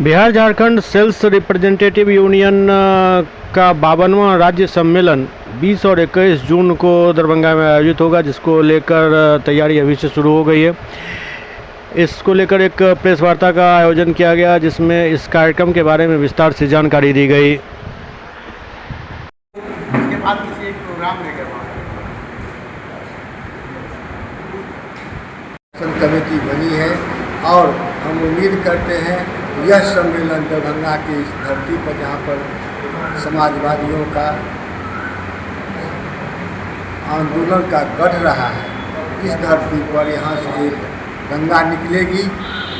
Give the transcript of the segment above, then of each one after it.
Bihar Jharkhand sales representative union का 52वां राज्य सम्मेलन 20 और 21 जून को दरभंगा में आयोजित होगा, जिसको लेकर तैयारी अभी से शुरू हो गई है। इसको लेकर एक प्रेस वार्ता का आयोजन किया गया, जिसमें इस कार्यक्रम के बारे में विस्तार से जानकारी दी गई। इसके बाद किसी एक प्रोग्राम लेकर कमेटी बनी है और हम उम्मीद करते हैं यह सम्मेलन दरभंगा की इस धरती पर, जहाँ पर समाजवादियों का आंदोलन का गढ़ रहा है, इस धरती पर यहाँ से एक गंगा निकलेगी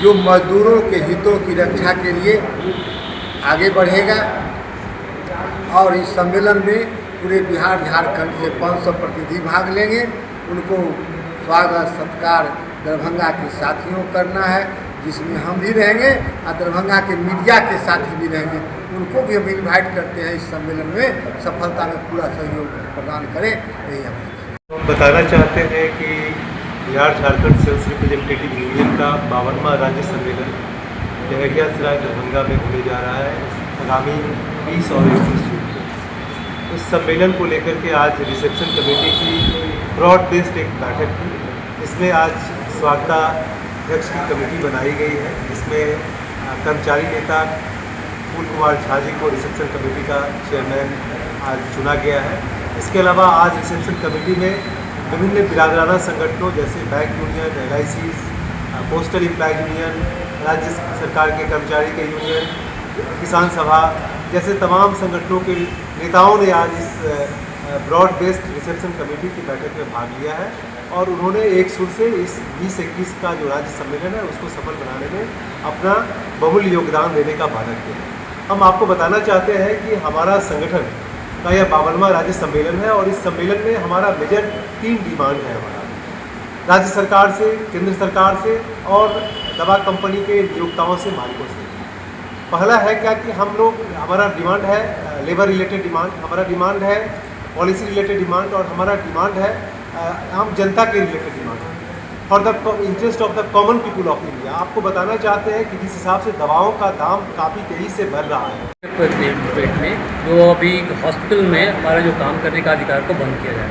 जो मजदूरों के हितों की रक्षा के लिए आगे बढ़ेगा। और इस सम्मेलन में पूरे बिहार झारखंड से 500 प्रतिनिधि भाग लेंगे। उनको स्वागत सत्कार दरभंगा के साथियों करना है, जिसमें हम भी रहेंगे और दरभंगा के मीडिया के साथी भी रहेंगे। उनको भी हम इन्वाइट करते हैं इस सम्मेलन में सफलता में पूरा सहयोग प्रदान करें। यही हम बताना चाहते हैं कि Bihar Jharkhand sales representative union का 52वां राज्य सम्मेलन लहरियासराय दरभंगा में होने जा रहा है आगामी 20 और 21 जून को। इस सम्मेलन को लेकर के आज रिसेप्शन कमेटी की ब्रॉड बेस्ड एक बैठक थी। इसमें आज स्वागताध्यक्ष की कमेटी बनाई गई है, जिसमें कर्मचारी नेता फूल कुमार झा जी को रिसेप्शन कमेटी का चेयरमैन आज चुना गया है। इसके अलावा आज रिसेप्शन कमेटी में विभिन्न बिरादराना संगठनों जैसे bank union, LIC, postal employ union, राज्य सरकार के कर्मचारी के यूनियन, किसान सभा जैसे तमाम संगठनों के नेताओं ने आज इस ब्रॉड बेस्ड रिसेप्शन कमेटी की बैठक में भाग लिया है और उन्होंने एक सुर से इस 20-21 का जो राज्य सम्मेलन है उसको सफल बनाने में अपना बहुमूल्य योगदान देने का वादा किया। हम आपको बताना चाहते हैं कि हमारा संगठन का यह 52वां राज्य सम्मेलन है और इस सम्मेलन में हमारा मेजर 3 डिमांड है हमारा राज्य सरकार से, केंद्र सरकार से और दवा कंपनी के नियोक्ताओं से, मालिकों से। पहला है क्या कि हमारा डिमांड है लेबर रिलेटेड डिमांड, हमारा डिमांड है पॉलिसी रिलेटेड डिमांड और हमारा डिमांड है आम जनता के related demand for the interest of the common people of India. आपको बताना चाहते हैं कि जिस हिसाब से दवाओं का दाम काफ़ी तेज़ी से बढ़ रहा है पेट में जो अभी हॉस्पिटल में हमारा जो काम करने का अधिकार को बंद किया जाए,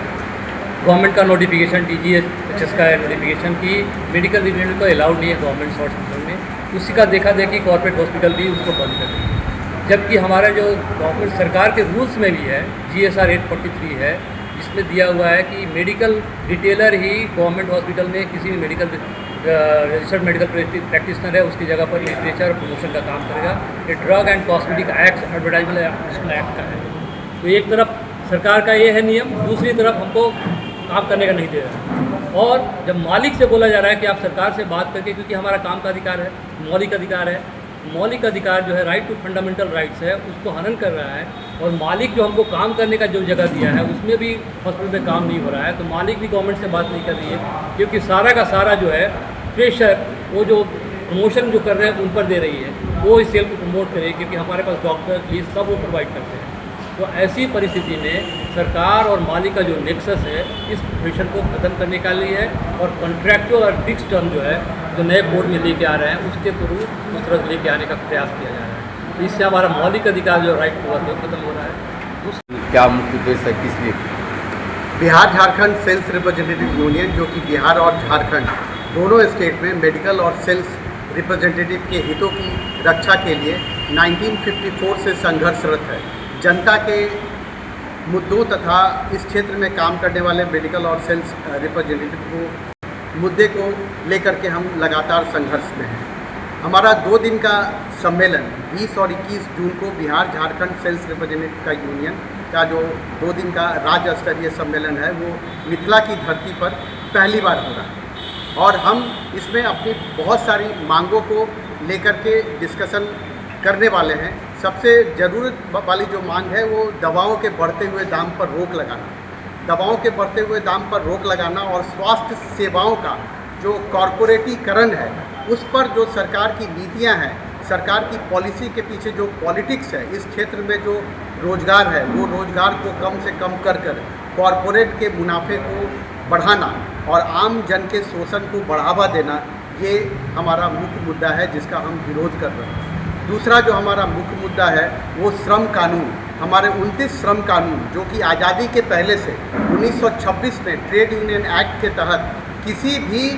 गवर्नमेंट का नोटिफिकेशन DGHS का नोटिफिकेशन की मेडिकल रिलेटेड को अलाउड नहीं है गवर्नमेंट हॉस्पिटल में, उसी का देखा देखी कॉर्पोरेट हॉस्पिटल भी उसको बंद कर दी। जबकि हमारा जो गवर्नमेंट सरकार के रूल्स में भी है GSR 843 है, जिसमें दिया हुआ है कि मेडिकल रिटेलर ही गवर्नमेंट हॉस्पिटल में किसी भी मेडिकल रजिस्टर्ड मेडिकल प्रैक्टिशनर है उसकी जगह पर लिटरेचर और प्रमोशन का काम करेगा। ये drug and cosmetic act, advertisement act का है। तो एक तरफ सरकार का ये है नियम, दूसरी तरफ हमको काम करने का नहीं दे रहा। और जब मालिक से बोला जा रहा है कि आप सरकार से बात करके, क्योंकि हमारा काम का अधिकार है, मौलिक अधिकार है, मौलिक अधिकार जो है राइट टू फंडामेंटल राइट्स है, उसको हनन कर रहा है। और मालिक जो हमको काम करने का जो जगह दिया है उसमें भी हॉस्पिटल में काम नहीं हो रहा है, तो मालिक भी गवर्नमेंट से बात नहीं कर रही है, क्योंकि सारा का सारा जो है प्रेशर वो जो प्रमोशन जो कर रहे हैं उन पर दे रही है, वो इस सेल को प्रमोट करे, क्योंकि हमारे पास डॉक्टर ये सब वो प्रोवाइड करते हैं। तो ऐसी परिस्थिति में सरकार और मालिक का जो नेक्सस है इस प्रेशर को खत्म करने का लिए है और कॉन्ट्रैक्चुअल और फिक्स टर्म जो है जो नए कोड में लेके आ रहे हैं उसके थ्रू उस तरह लेके आने का प्रयास किया जा रहा है। तो इससे हमारा मौलिक अधिकार जो राइट टू वर्क है खत्म हो रहा है। क्या मुख्य उद्देश्य है, किस लिए? Bihar Jharkhand sales representative union, जो कि बिहार और झारखंड दोनों स्टेट में मेडिकल और सेल्स रिप्रेजेंटेटिव के हितों की रक्षा के लिए 1954 से संघर्षरत है। जनता के मुद्दों तथा इस क्षेत्र में काम करने वाले मेडिकल और सेल्स रिप्रेजेंटेटिव को मुद्दे को लेकर के हम लगातार संघर्ष में हैं। हमारा 2 दिन का सम्मेलन 20 और 21 जून को बिहार झारखंड सेल्स रिप्रेजेंटेटिव का यूनियन का जो 2 दिन का राज्य स्तरीय सम्मेलन है वो मिथिला की धरती पर पहली बार हो रहा है और हम इसमें अपनी बहुत सारी मांगों को लेकर के डिस्कशन करने वाले हैं। सबसे ज़रूरत वाली जो मांग है वो दवाओं के बढ़ते हुए दाम पर रोक लगाना, दवाओं के बढ़ते हुए दाम पर रोक लगाना और स्वास्थ्य सेवाओं का जो कॉरपोरेटीकरण है उस पर जो सरकार की नीतियां हैं, सरकार की पॉलिसी के पीछे जो पॉलिटिक्स है, इस क्षेत्र में जो रोजगार है वो रोजगार को कम से कम कर कॉरपोरेट के मुनाफे को बढ़ाना और आम जन के शोषण को बढ़ावा देना, ये हमारा मुख्य मुद्दा है जिसका हम विरोध कर रहे हैं। दूसरा जो हमारा मुख्य मुद्दा है वो श्रम कानून, हमारे 29 श्रम कानून जो कि आज़ादी के पहले से 1926 में ट्रेड यूनियन एक्ट के तहत किसी भी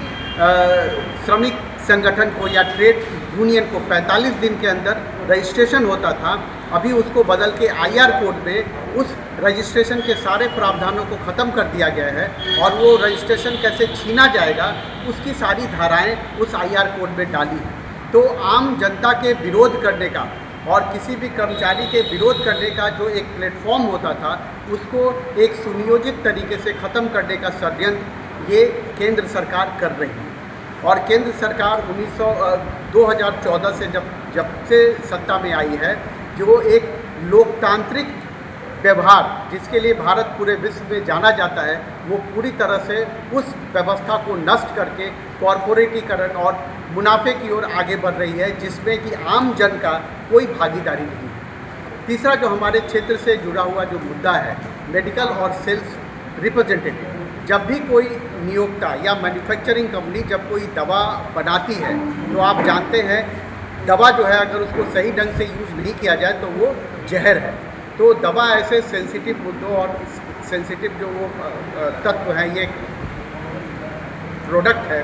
श्रमिक संगठन को या ट्रेड यूनियन को 45 दिन के अंदर रजिस्ट्रेशन होता था, अभी उसको बदल के IR कोड में उस रजिस्ट्रेशन के सारे प्रावधानों को ख़त्म कर दिया गया है और वो रजिस्ट्रेशन कैसे छीना जाएगा उसकी सारी धाराएं उस IR कोड में डाली हैं। तो आम जनता के विरोध करने का और किसी भी कर्मचारी के विरोध करने का जो एक प्लेटफॉर्म होता था उसको एक सुनियोजित तरीके से ख़त्म करने का षड्यंत्र ये केंद्र सरकार कर रही है। और केंद्र सरकार 2014 से जब से सत्ता में आई है, जो एक लोकतांत्रिक व्यवहार जिसके लिए भारत पूरे विश्व में जाना जाता है, वो पूरी तरह से उस व्यवस्था को नष्ट करके कॉरपोरेटीकरण और मुनाफे की ओर आगे बढ़ रही है, जिसमें कि आम जन का कोई भागीदारी नहीं है। तीसरा जो हमारे क्षेत्र से जुड़ा हुआ जो मुद्दा है, मेडिकल और सेल्स रिप्रेजेंटेटिव, जब भी कोई नियोक्ता या मैन्युफैक्चरिंग कंपनी जब कोई दवा बनाती है तो आप जानते हैं दवा जो है अगर उसको सही ढंग से यूज़ नहीं किया जाए तो वो जहर है। तो दवा ऐसे सेंसिटिव मुद्दों और सेंसिटिव जो वो तत्व हैं, ये प्रोडक्ट है,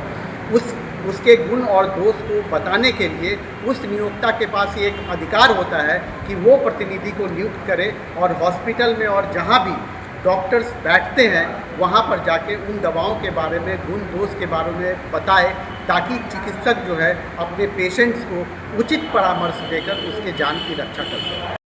उसके गुण और दोष को बताने के लिए उस नियोक्ता के पास ये एक अधिकार होता है कि वो प्रतिनिधि को नियुक्त करे और हॉस्पिटल में और जहाँ भी डॉक्टर्स बैठते हैं वहाँ पर जाके उन दवाओं के बारे में, गुण दोष के बारे में बताए, ताकि चिकित्सक जो है अपने पेशेंट्स को उचित परामर्श देकर उसके जान की रक्षा कर सके।